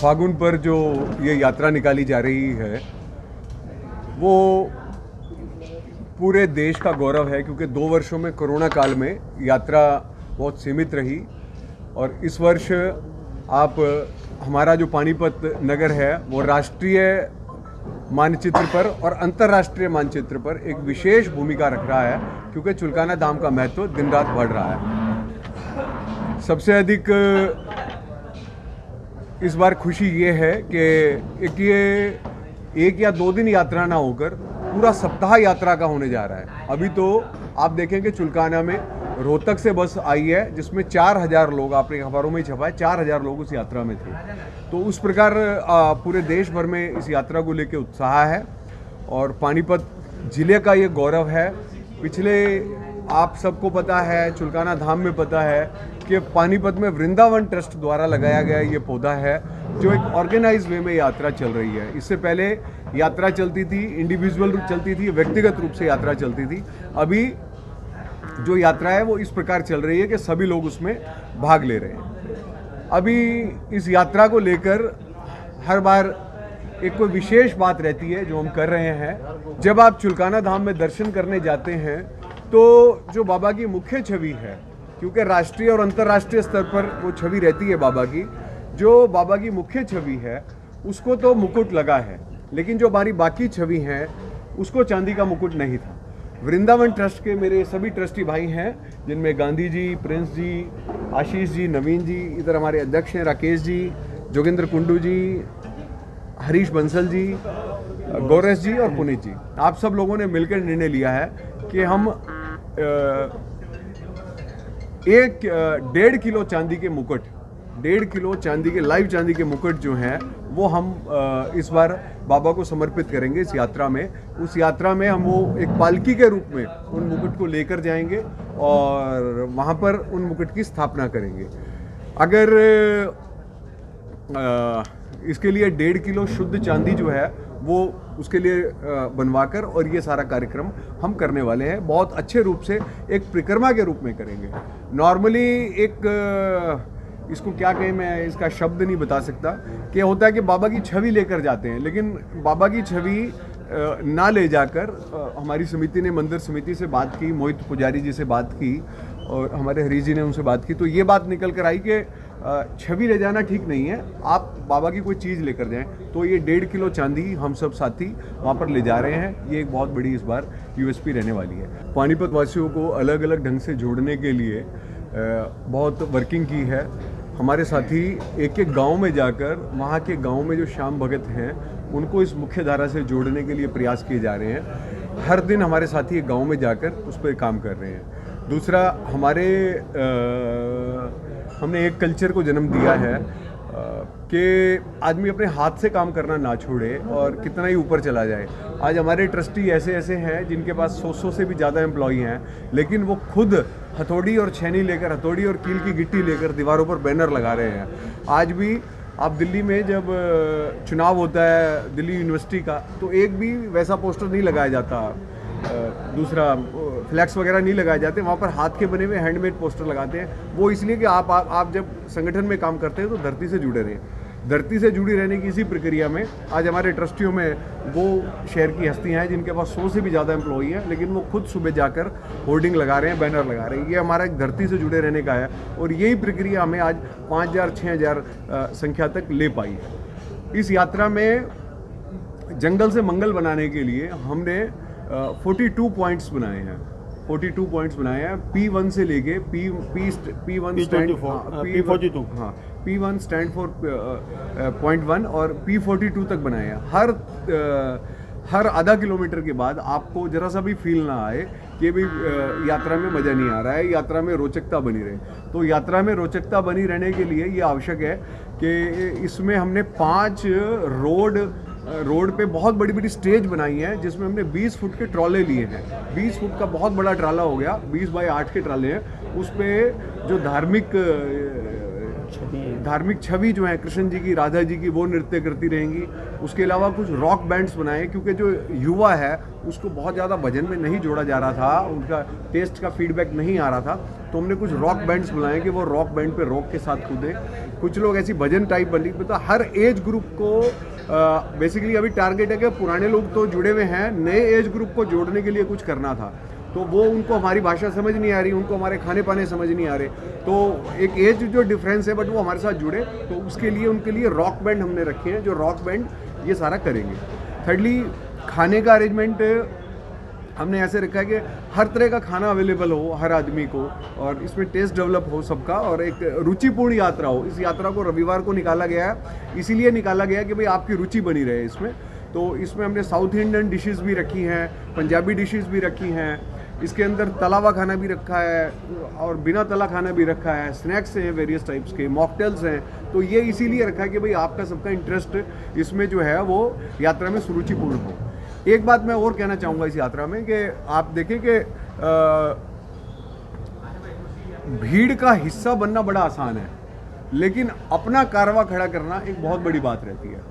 फागुन पर जो ये यात्रा निकाली जा रही है वो पूरे देश का गौरव है, क्योंकि 2 वर्षों में कोरोना काल में यात्रा बहुत सीमित रही और इस वर्ष आप हमारा जो पानीपत नगर है वो राष्ट्रीय मानचित्र पर और अंतर्राष्ट्रीय मानचित्र पर एक विशेष भूमिका रख रहा है, क्योंकि चुलकाना धाम का महत्व दिन रात बढ़ रहा है। सबसे अधिक इस बार खुशी ये है कि एक या 2 दिन यात्रा ना होकर पूरा सप्ताह यात्रा का होने जा रहा है। अभी तो आप देखेंगे चुलकाना में रोहतक से बस आई है जिसमें 4000 लोग, आपने अखबारों में ही छपा है, 4000 लोग उस यात्रा में थे। तो उस प्रकार पूरे देश भर में इस यात्रा को लेकर उत्साह है और पानीपत जिले का ये गौरव है। पिछले आप सबको पता है, चुलकाना धाम में पता है कि पानीपत में वृंदावन ट्रस्ट द्वारा लगाया गया ये पौधा है जो एक ऑर्गेनाइज वे में यात्रा चल रही है। इससे पहले यात्रा चलती थी, इंडिविजुअल चलती थी, व्यक्तिगत रूप से यात्रा चलती थी। अभी जो यात्रा है वो इस प्रकार चल रही है कि सभी लोग उसमें भाग ले रहे हैं। अभी इस यात्रा को लेकर हर बार एक कोई विशेष बात रहती है जो हम कर रहे हैं। जब आप चुलकाना धाम में दर्शन करने जाते हैं तो जो बाबा की मुख्य छवि है, क्योंकि राष्ट्रीय और अंतर्राष्ट्रीय स्तर पर वो छवि रहती है बाबा की, जो बाबा की मुख्य छवि है उसको तो मुकुट लगा है, लेकिन जो हमारी बाकी छवि हैं उसको चांदी का मुकुट नहीं था। वृंदावन ट्रस्ट के मेरे सभी ट्रस्टी भाई हैं, जिनमें गांधी जी, प्रिंस जी, आशीष जी, नवीन जी, इधर हमारे अध्यक्ष हैं राकेश जी, जोगेंद्र कुंडू जी, हरीश बंसल जी, गौरेश जी और पुनीत जी, आप सब लोगों ने मिलकर निर्णय लिया है कि हम 1.5 किलो चांदी के मुकुट, 1.5 किलो चांदी के लाइव चांदी के मुकुट जो हैं वो हम इस बार बाबा को समर्पित करेंगे इस यात्रा में। उस यात्रा में हम वो एक पालकी के रूप में उन मुकुट को लेकर जाएंगे और वहाँ पर उन मुकुट की स्थापना करेंगे। अगर इसके लिए 1.5 किलो शुद्ध चांदी जो है वो उसके लिए बनवाकर और ये सारा कार्यक्रम हम करने वाले हैं। बहुत अच्छे रूप से एक परिक्रमा के रूप में करेंगे। नॉर्मली एक इसको क्या कहें, मैं इसका शब्द नहीं बता सकता, कि होता है कि बाबा की छवि लेकर जाते हैं, लेकिन बाबा की छवि ना ले जाकर हमारी समिति ने, मंदिर समिति से बात की, मोहित पुजारी जी से बात की और हमारे हरीश जी ने उनसे बात की, तो ये बात निकल कर आई कि छवि ले जाना ठीक नहीं है, आप बाबा की कोई चीज़ लेकर जाएं। तो ये 1.5 किलो चांदी हम सब साथी वहाँ पर ले जा रहे हैं। ये एक बहुत बड़ी इस बार यूएसपी रहने वाली है। पानीपत वासियों को अलग अलग ढंग से जोड़ने के लिए बहुत वर्किंग की है। हमारे साथी एक एक गांव में जाकर वहाँ के गांव में जो श्याम भगत हैं उनको इस मुख्य धारा से जोड़ने के लिए प्रयास किए जा रहे हैं। हर दिन हमारे साथी एक गांव में जाकर उस पर काम कर रहे हैं। दूसरा, हमने एक कल्चर को जन्म दिया है कि आदमी अपने हाथ से काम करना ना छोड़े और कितना ही ऊपर चला जाए। आज हमारे ट्रस्टी ऐसे ऐसे हैं जिनके पास 100 से भी ज़्यादा एम्प्लॉई हैं, लेकिन वो खुद हथौड़ी और छेनी लेकर, हथौड़ी और कील की गिट्टी लेकर दीवारों पर बैनर लगा रहे हैं। आज भी आप दिल्ली में जब चुनाव होता है दिल्ली यूनिवर्सिटी का, तो एक भी वैसा पोस्टर नहीं लगाया जाता, दूसरा फ्लैक्स वगैरह नहीं लगाए जाते, वहाँ पर हाथ के बने हुए हैंडमेड पोस्टर लगाते हैं। वो इसलिए कि आप जब संगठन में काम करते हैं तो धरती से जुड़े रहें। धरती से जुड़ी रहने की इसी प्रक्रिया में आज हमारे ट्रस्टियों में वो शहर की हस्तियाँ हैं जिनके पास 100 से भी ज़्यादा एम्प्लॉई हैं, लेकिन वो खुद सुबह जाकर होर्डिंग लगा रहे हैं, बैनर लगा रहे हैं। ये हमारा एक धरती से जुड़े रहने का है और यही प्रक्रिया हमें आज 5000-6000 संख्या तक ले पाई है। इस यात्रा में जंगल से मंगल बनाने के लिए हमने 42 पॉइंट्ट्स बनाए हैं। 42 पॉइंट्स बनाए हैं, P1 से लेके P1 स्टैंड P42, हाँ, P1 स्टैंड फॉर .1 और P42 तक बनाए हैं। हर आधा किलोमीटर के बाद आपको जरा सा भी फील ना आए कि भी यात्रा में मज़ा नहीं आ रहा है, यात्रा में रोचकता बनी रहे। तो यात्रा में रोचकता बनी रहने के लिए ये आवश्यक है कि इसमें हमने 5 रोड पे बहुत बड़ी बड़ी स्टेज बनाई है, जिसमें हमने 20 फुट के ट्रॉले लिए हैं। 20 फुट का बहुत बड़ा ट्राला हो गया, 20 बाई 8 के ट्राले हैं। उस पे जो धार्मिक छवि है। धार्मिक छवि जो है कृष्ण जी की, राधा जी की, वो नृत्य करती रहेंगी। उसके अलावा कुछ रॉक बैंड्स बनाए, क्योंकि जो युवा है उसको बहुत ज़्यादा भजन में नहीं जोड़ा जा रहा था, उनका टेस्ट का फीडबैक नहीं आ रहा था, तो हमने कुछ रॉक बैंड्स बनाए कि वो रॉक बैंड पे रॉक के साथ कूदें। कुछ लोग ऐसी भजन टाइप बनी, तो हर एज ग्रुप को बेसिकली अभी टारगेट है कि पुराने लोग तो जुड़े हुए हैं, नए एज ग्रुप को जोड़ने के लिए कुछ करना था, तो वो उनको हमारी भाषा समझ नहीं आ रही, उनको हमारे खाने पाने समझ नहीं आ रहे, तो एक एज जो डिफरेंस है बट वो हमारे साथ जुड़े, तो उसके लिए उनके लिए रॉक बैंड हमने रखे हैं जो रॉक बैंड ये सारा करेंगे। थर्डली, खाने का अरेंजमेंट हमने ऐसे रखा है कि हर तरह का खाना अवेलेबल हो हर आदमी को, और इसमें टेस्ट डेवलप हो सबका, और एक रुचिपूर्ण यात्रा हो। इस यात्रा को रविवार को निकाला गया है, इसीलिए निकाला गया है कि भाई आपकी रुचि बनी रहे इसमें। तो इसमें हमने साउथ इंडियन डिशेस भी रखी हैं, पंजाबी डिशेस भी रखी हैं, इसके अंदर तला हुआ खाना भी रखा है और बिना तला खाना भी रखा है, स्नैक्स हैं वेरियस टाइप्स के, मॉकटेल्स हैं। तो ये इसीलिए रखा है कि भाई आपका सबका इंटरेस्ट इसमें जो है वो यात्रा में सुरुचिपूर्ण हो। एक बात मैं और कहना चाहूँगा इस यात्रा में कि आप देखें कि भीड़ का हिस्सा बनना बड़ा आसान है, लेकिन अपना कारवां खड़ा करना एक बहुत बड़ी बात रहती है।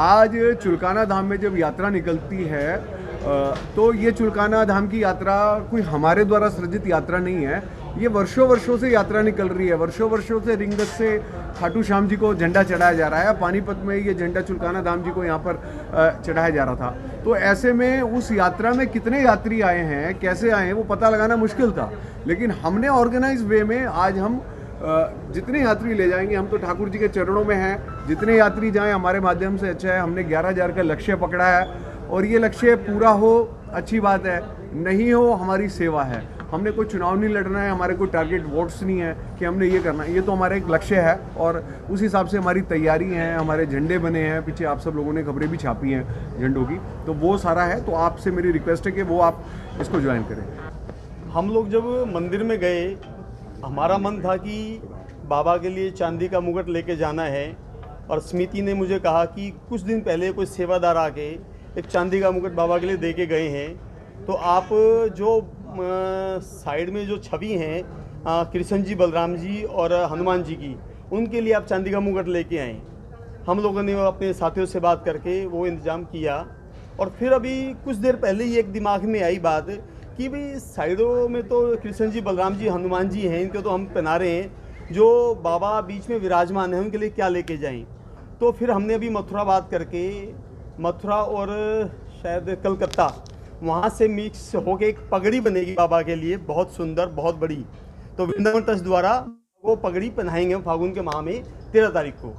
आज चुलकाना धाम में जब यात्रा निकलती है तो ये चुलकाना धाम की यात्रा कोई हमारे द्वारा सृजित यात्रा नहीं है, ये वर्षों वर्षों से यात्रा निकल रही है। वर्षों वर्षों से रिंगत से खाटू श्याम जी को झंडा चढ़ाया जा रहा है, पानीपत में ये झंडा चुलकाना धाम जी को यहाँ पर चढ़ाया जा रहा था। तो ऐसे में उस यात्रा में कितने यात्री आए हैं, कैसे आए हैं, वो पता लगाना मुश्किल था, लेकिन हमने ऑर्गेनाइज वे में आज हम जितने यात्री ले जाएंगे, हम तो ठाकुर जी के चरणों में हैं, जितने यात्री जाएं हमारे माध्यम से अच्छा है। हमने 11,000 का लक्ष्य पकड़ा है और ये लक्ष्य पूरा हो अच्छी बात है, नहीं हो हमारी सेवा है। हमने कोई चुनाव नहीं लड़ना है, हमारे कोई टारगेट वोट्स नहीं है कि हमने ये करना है, ये तो हमारा एक लक्ष्य है और उस हिसाब से हमारी तैयारी है। हमारे झंडे बने हैं, पीछे आप सब लोगों ने खबरें भी छापी हैं झंडों की, तो वो सारा है। तो आपसे मेरी रिक्वेस्ट है कि वो आप इसको ज्वाइन करें। हम लोग जब मंदिर में गए, हमारा मन था कि बाबा के लिए चांदी का मुकुट लेके जाना है, और स्मृति ने मुझे कहा कि कुछ दिन पहले कोई सेवादार आके एक चांदी का मुकुट बाबा के लिए दे के गए हैं, तो आप जो साइड में जो छवि हैं कृष्ण जी, बलराम जी और हनुमान जी की, उनके लिए आप चांदी का मुकुट लेके आए। हम लोगों ने अपने साथियों से बात करके वो इंतज़ाम किया, और फिर अभी कुछ देर पहले ही एक दिमाग में आई बात कि भाई साइडों में तो कृष्ण जी, बलराम जी, हनुमान जी हैं, इनको तो हम पहना रहे हैं, जो बाबा बीच में विराजमान हैं उनके लिए क्या लेके जाएं। तो फिर हमने अभी मथुरा बात करके, मथुरा और शायद कलकत्ता, वहाँ से मिक्स होके एक पगड़ी बनेगी बाबा के लिए, बहुत सुंदर, बहुत बड़ी। तो वृंदावन ट्रस्ट द्वारा वो पगड़ी पहनाएंगे फागुन के माह में 13 तारीख को।